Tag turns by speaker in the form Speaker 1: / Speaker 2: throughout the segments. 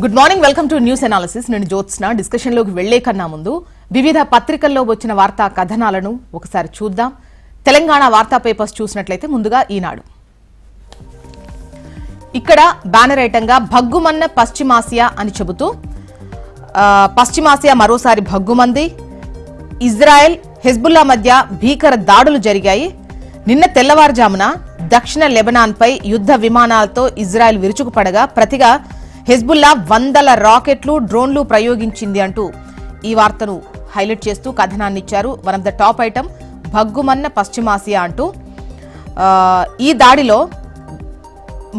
Speaker 1: Good morning, welcome to news analysis. నేను జ్యోత్స్న. డిస్కషన్లోకి వెళ్లే కన్నా ముందు వివిధ పత్రికల్లో వచ్చిన వార్తా కథనాలను ఒకసారి చూద్దాం. తెలంగాణ వార్తా పేపర్స్ చూసినట్లయితే ముందుగా ఈనాడు. ఇక్కడ బ్యానర్ ఐటంగా భగ్గుమన్న పశ్చిమాసియా అని చెబుతూ పశ్చిమాసియా మరోసారి భగ్గుమంది. ఇజ్రాయెల్ హెజ్బుల్లా మధ్య భీకర దాడులు జరిగాయి. నిన్న తెల్లవారుజామున దక్షిణ లెబనాన్పై యుద్ధ విమానాలతో ఇజ్రాయెల్ విరుచుకుపడగా ప్రతిగా హెజ్బుల్లా వందల రాకెట్లు, డ్రోన్లు ప్రయోగించింది అంటూ ఈ వార్తను హైలైట్ చేస్తూ కథనాన్ని ఇచ్చారు. One of the top item భగ్గుమన్న పశ్చిమాసియా అంటూ. ఈ దాడిలో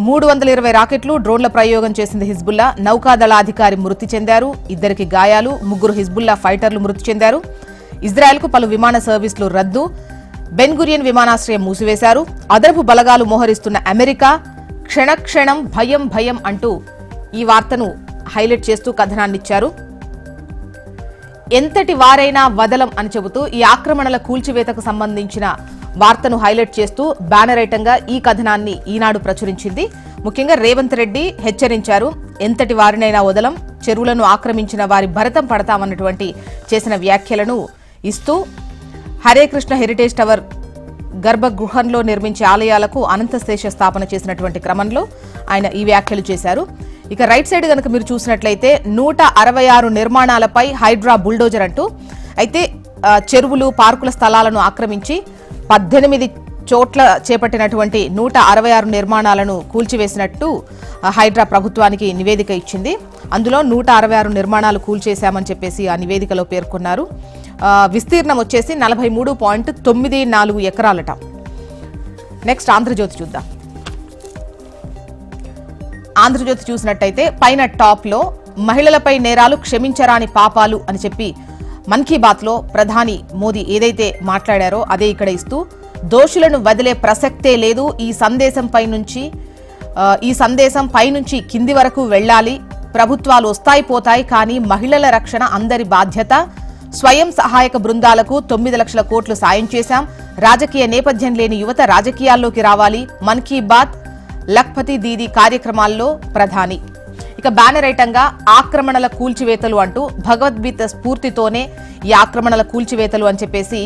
Speaker 1: 320 రాకెట్లు, డ్రోన్ల ప్రయోగం చేసింది హిజ్బుల్లా. నౌకాదళాధికారి మృతి చెందారు, 2 గాయాలు, 3 హిజ్బుల్లా ఫైటర్లు మృతి చెందారు. ఇజ్రాయెల్కు పలు విమాన సర్వీసులు రద్దు, బెన్ గురియన్ విమానాశ్రయం మూసివేశారు. అదనపు బలగాలు మోహరిస్తున్న అమెరికా, క్షణక్షణం భయం భయం అంటూ ఈ వార్తను హైలైట్ చేస్తూ కథనాన్నిచ్చారు. ఎంతటి వారైనా వదలం అని చెబుతూ ఈ ఆక్రమణల కూల్చివేతకు సంబంధించిన వార్తను హైలైట్ చేస్తూ బ్యానర్ ఐటంగా ఈ కథనాన్ని ఈనాడు ప్రచురించింది. ముఖ్యంగా రేవంత్ రెడ్డి హెచ్చరించారు, ఎంతటి వారినైనా వదలం, చెరువులను ఆక్రమించిన వారి భరతం పడతామన్నటువంటి చేసిన వ్యాఖ్యలను ఇస్తూ హరే కృష్ణ హెరిటేజ్ టవర్ గర్భగృహంలో నిర్మించే ఆలయాలకు అనంతశేష స్థాపన చేసినటువంటి క్రమంలో ఆయన ఈ వ్యాఖ్యలు చేశారు. ఇక రైట్ సైడ్ కనుక మీరు చూసినట్లయితే 166 నిర్మాణాలపై హైడ్రా బుల్డోజర్ అంటూ, అయితే చెరువులు, పార్కుల స్థలాలను ఆక్రమించి 18 చోట్ల చేపట్టినటువంటి 166 నిర్మాణాలను కూల్చివేసినట్టు హైడ్రా ప్రభుత్వానికి నివేదిక ఇచ్చింది. అందులో 166 నిర్మాణాలు కూల్చేశామని చెప్పేసి ఆ నివేదికలో పేర్కొన్నారు. విస్తీర్ణం వచ్చేసి 43.94 ఎకరాలట. నెక్స్ట్ ఆంధ్రజ్యోతి చూద్దాం. ఆంధ్రజ్యోతి చూసినట్టయితే పైన టాప్ లో మహిళలపై నేరాలు క్షమించరాని పాపాలు అని చెప్పి మన్ కీ బాత్ లో ప్రధాని మోదీ ఏదైతే మాట్లాడారో అదే ఇక్కడ ఇస్తూ, దోషులను వదిలే ప్రసక్తే లేదు, ఈ సందేశం పైనుంచి కింది వరకు వెళ్లాలి, ప్రభుత్వాలు వస్తాయి పోతాయి, కానీ మహిళల రక్షణ అందరి బాధ్యత, స్వయం సహాయక బృందాలకు 9 లక్షల కోట్లు సాయం చేశాం, రాజకీయ నేపథ్యం లేని యువత రాజకీయాల్లోకి రావాలి, మన్ కీ బాత్, లఖ్పతి దీదీ కార్యక్రమాల్లో ప్రధాని. ఇక బ్యానర్ ఐటంగా ఆక్రమణల కూల్చివేతలు అంటూ, భగవద్గీత స్ఫూర్తితోనే ఈ ఆక్రమణల కూల్చివేతలు అని చెప్పేసి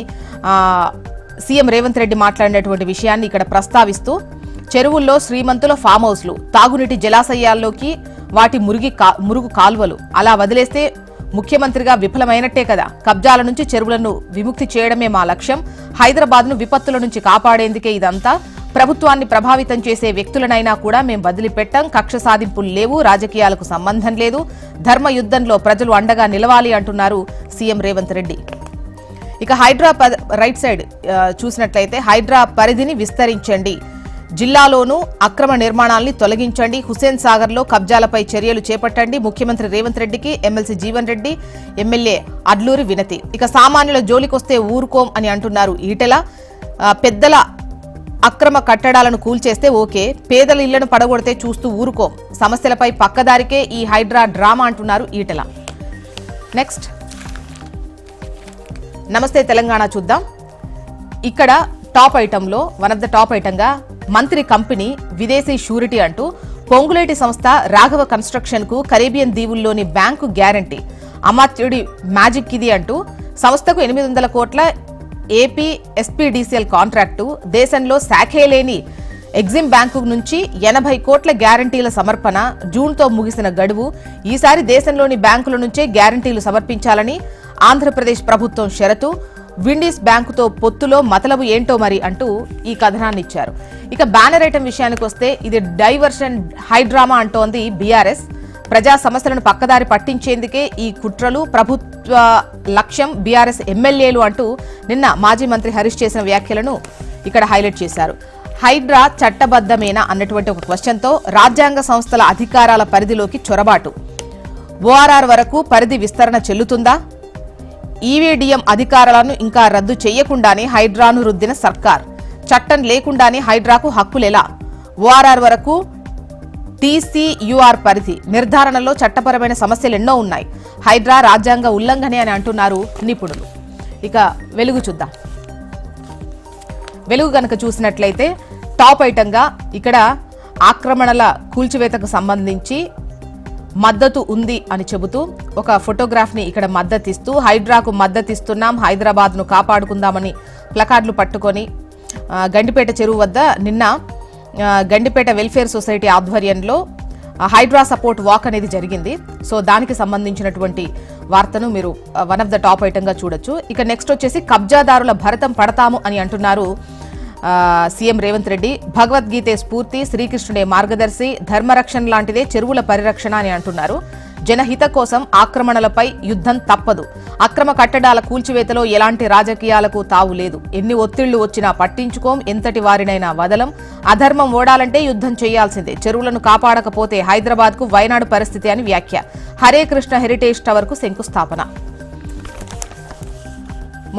Speaker 1: సీఎం రేవంత్ రెడ్డి మాట్లాడినటువంటి విషయాన్ని ఇక్కడ ప్రస్తావిస్తూ, చెరువుల్లో శ్రీమంతుల ఫామ్ హౌస్లు, తాగునీటి జలాశయాల్లోకి వాటి మురుగు కాల్వలు అలా వదిలేస్తే ముఖ్యమంత్రిగా విఫలమైనట్టే కదా, కబ్జాల నుంచి చెరువులను విముక్తి చేయడమే మా లక్ష్యం, హైదరాబాద్ను విపత్తుల నుంచి కాపాడేందుకే ఇదంతా, ప్రభుత్వాన్ని ప్రభావితం చేసే వ్యక్తులనైనా కూడా మేం వదిలిపెట్టాం, కక్ష సాధింపులు లేవు, రాజకీయాలకు సంబంధం లేదు, ధర్మ యుద్ధంలో ప్రజలు అండగా నిలవాలి అంటున్నారు సీఎం రేవంత్ రెడ్డి. ఇక హైడ్రా రైట్ సైడ్ చూసినట్లయితే హైడ్రా పరిధిని విస్తరించండి, జిల్లాలోనూ అక్రమ నిర్మాణాల్ని తొలగించండి, హుస్సేన్ సాగర్ లో కబ్జాలపై చర్యలు చేపట్టండి, ముఖ్యమంత్రి రేవంత్ రెడ్డికి ఎమ్మెల్సీ జీవన్ రెడ్డి, ఎమ్మెల్యే అడ్లూరి వినతి. ఇక సామాన్యుల జోలికొస్తే ఊరుకోం అని అంటున్నారు ఈటెల. పెద్దల అక్రమ కట్టడాలను కూల్చేస్తే ఓకే, పేదల ఇళ్లను పడగొడితే చూస్తూ ఊరుకోం, సమస్యలపై పక్కదారికే ఈ హైడ్రా డ్రామా అంటున్నారు ఈటెల. నెక్స్ట్ నమస్తే తెలంగాణ చూద్దాం. ఇక్కడ టాప్ ఐటంలో వన్ ఆఫ్ ద టాప్ ఐటంగా మంత్రి కంపెనీ విదేశీ షూరిటీ అంటూ, పొంగులేటి సంస్థ రాఘవ కన్స్ట్రక్షన్ కు కరేబియన్ దీవుల్లోని బ్యాంకు గ్యారంటీ, అమాత్యుడి మ్యాజిక్ ఇది అంటూ, సంస్థకు 800 కోట్ల ఏపీ ఎస్పీడీసీఎల్ కాంట్రాక్టు, దేశంలో శాఖే లేని ఎగ్జిమ్ బ్యాంకు నుంచి 80 కోట్ల గ్యారంటీల సమర్పణ, జూన్తో ముగిసిన గడువు, ఈసారి దేశంలోని బ్యాంకుల నుంచే గ్యారంటీలు సమర్పించాలని ఆంధ్రప్రదేశ్ ప్రభుత్వం షరతు, విండీస్ బ్యాంకుతో పొత్తులో మతలబు ఏంటో మరి అంటూ ఈ కథనాన్ని ఇచ్చారు. ఇక బ్యానర్ ఐటం విషయానికి వస్తే ఇది డైవర్షన్ హైడ్రామా అంటోంది బీఆర్ఎస్. ప్రజా సమస్యలను పక్కదారి పట్టించేందుకే ఈ కుట్రలు, ప్రభుత్వ లక్ష్యం బీఆర్ఎస్ ఎమ్మెల్యేలు అంటూ నిన్న మాజీ మంత్రి హరీష్ చేసిన వ్యాఖ్యలను ఇక్కడ హైలైట్ చేశారు. హైడ్రా చట్టబద్ధమేనా అన్నటువంటి ఒక క్వశ్చన్తో, రాజ్యాంగ సంస్థల అధికారాల పరిధిలోకి చొరబాటు, ఓఆర్ఆర్ వరకు పరిధి విస్తరణ చెల్లుతుందా, ఈవీడీఎం అధికారాలను ఇంకా రద్దు చేయకుండానే హైడ్రాను రుద్దిన సర్కార్, చట్టం లేకుండానే హైడ్రాకు హక్కులెలా, ఓఆర్ఆర్ వరకు టీసీయూఆర్ పరిధి నిర్ధారణలో చట్టపరమైన సమస్యలు ఎన్నో ఉన్నాయి, హైడ్రా రాజ్యాంగ ఉల్లంఘనే అని అంటున్నారు నిపుణులు. ఇక వెలుగు చూద్దాం. వెలుగు గనక చూసినట్లయితే టాప్ ఐటంగా ఇక్కడ ఆక్రమణల కూల్చివేతకు సంబంధించి మద్దతు ఉంది అని చెబుతూ ఒక ఫోటోగ్రాఫ్ని ఇక్కడ మద్దతిస్తూ హైడ్రాకు మద్దతిస్తున్నాం, హైదరాబాద్ను కాపాడుకుందామని ప్లకార్డులు పట్టుకొని గండిపేట చెరువు వద్ద నిన్న గండిపేట వెల్ఫేర్ సొసైటీ ఆధ్వర్యంలో హైడ్రా సపోర్ట్ వాక్ అనేది జరిగింది. సో దానికి సంబంధించినటువంటి వార్తను మీరు వన్ ఆఫ్ ద టాప్ ఐటంగా చూడొచ్చు. ఇక నెక్స్ట్ వచ్చేసి కబ్జాదారుల భరతం పడతాము అని అంటున్నారు సీఎం రేవంత్ రెడ్డి. భగవద్గీతే స్ఫూర్తి, శ్రీకృష్ణుడే మార్గదర్శి, ధర్మరక్షణ లాంటిదే చెరువుల పరిరక్షణ అని అంటున్నారు. జనహిత కోసం ఆక్రమణలపై యుద్ధం తప్పదు. అక్రమ కట్టడాల కూల్చివేతలో ఎలాంటి రాజకీయాలకు తావు లేదు. ఎన్ని ఒత్తిళ్లు వచ్చినా పట్టించుకోం, ఎంతటి వారినైనా వదలం. అధర్మం ఓడాలంటే యుద్ధం చేయాల్సిందే. చెరువులను కాపాడకపోతే హైదరాబాద్కు వైనాడు పరిస్థితి అని వ్యాఖ్య. హరే కృష్ణ హెరిటేజ్ టవర్కు శంకుస్థాపన.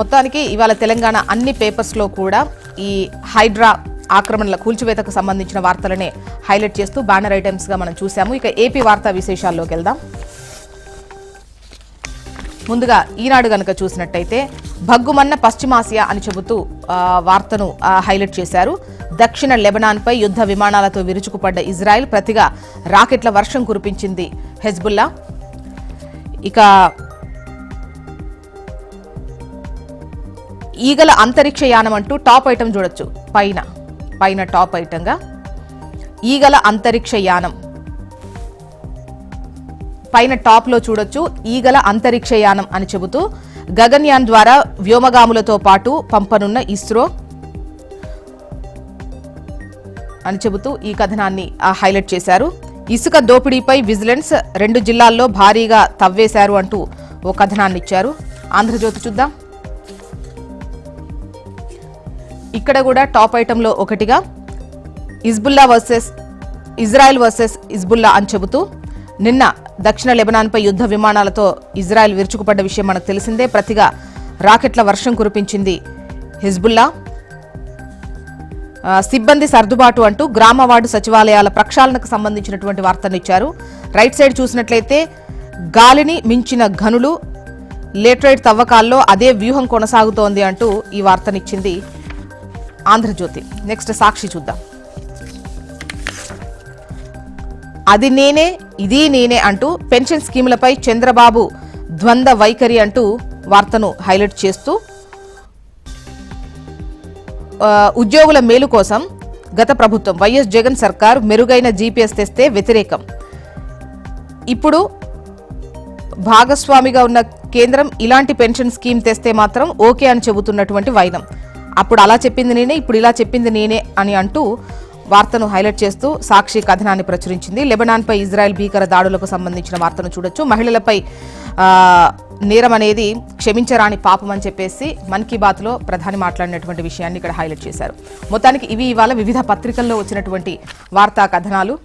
Speaker 1: మొత్తానికి ఇవాళ తెలంగాణ అన్ని పేపర్స్లో కూడా ఈ హైడ్రా ఆక్రమణల కూల్చివేతకు సంబంధించిన వార్తలనే హైలైట్ చేస్తూ బ్యానర్ ఐటమ్స్ గా మనం చూసాము. ఇక ఏపీ వార్తా విశేషాల్లోకి వెళ్దాం. ముందుగా ఈనాడు గనక చూసినట్టయితే భగ్గుమన్న పశ్చిమాసియా అని చెబుతూ వార్తను హైలైట్ చేశారు. దక్షిణ లెబనాన్పై యుద్ధ విమానాలతో విరుచుకుపడ్డ ఇజ్రాయెల్, ప్రతిగా రాకెట్ల వర్షం కురిపించింది హెజ్బుల్లా. ఇక ఈగల అంతరిక్ష యానం అంటూ టాప్ ఐటమ్ చూడొచ్చు. పైన టాప్ ఐటంగా ఈగల అంతరిక్ష యానం పైన టాప్ లో చూడొచ్చు. ఈగల అంతరిక్ష యానం అని చెబుతూ గగన్యాన్ ద్వారా వ్యోమగాములతో పాటు పంపనున్న ఇస్రో అని చెబుతూ ఈ కథనాన్ని హైలైట్ చేశారు. ఇసుక దోపిడీపై విజిలెన్స్, 2 జిల్లాల్లో భారీగా తవ్వేశారు అంటూ ఓ కథనాన్ని ఇచ్చారు. ఆంధ్రజ్యోతి చూద్దాం. ఇక్కడ కూడా టాప్ ఐటంలో ఒకటిగా ఇజ్రాయెల్ వర్సెస్ హిజ్బుల్లా అని చెబుతూ నిన్న దక్షిణ లెబనాన్పై యుద్ధ విమానాలతో ఇజ్రాయెల్ విరుచుకుపడ్డ విషయం మనకు తెలిసిందే. ప్రతిగా రాకెట్ల వర్షం కురిపించింది హిజ్బుల్లా. సిబ్బంది సర్దుబాటు అంటూ గ్రామ వార్డు సచివాలయాల ప్రక్షాళనకు సంబంధించినటువంటి వార్తను ఇచ్చారు. రైట్ సైడ్ చూసినట్లయితే గాలిని మించిన గనులు, లేటరైట్ తవ్వకాల్లో అదే వ్యూహం కొనసాగుతోంది అంటూ ఈ వార్తనిచ్చింది ఆంధ్రజ్యోతి. నెక్స్ట్ సాక్షి చూద్దాం. అది నేనే ఇది నేనే అంటూ పెన్షన్ స్కీములపై చంద్రబాబు ద్వంద్వ వైఖరి అంటూ వార్తను హైలైట్ చేస్తూ ఉద్యోగుల మేలు కోసం గత ప్రభుత్వం వైఎస్ జగన్ సర్కార్ మెరుగైన జీపీఎస్ తెస్తే వ్యతిరేకం. ఇప్పుడు భాగస్వామిగా ఉన్న కేంద్రం ఇలాంటి పెన్షన్ స్కీమ్ తెస్తే మాత్రం ఓకే అని చెబుతున్నటువంటి వైనం. అప్పుడు అలా చెప్పింది నేనే, ఇప్పుడు ఇలా చెప్పింది నేనే అని అంటూ వార్తను హైలైట్ చేస్తూ సాక్షి కథనాన్ని ప్రచురించింది. లెబనాన్పై ఇజ్రాయెల్ భీకర దాడులకు సంబంధించిన వార్తను చూడొచ్చు. మహిళలపై నేరం అనేది క్షమించరాని పాపం అని చెప్పేసి మన్ కీ బాత్లో ప్రధాని మాట్లాడినటువంటి విషయాన్ని ఇక్కడ హైలైట్ చేశారు. మొత్తానికి ఇవి ఇవాళ వివిధ పత్రికల్లో వచ్చినటువంటి వార్తా కథనాలు.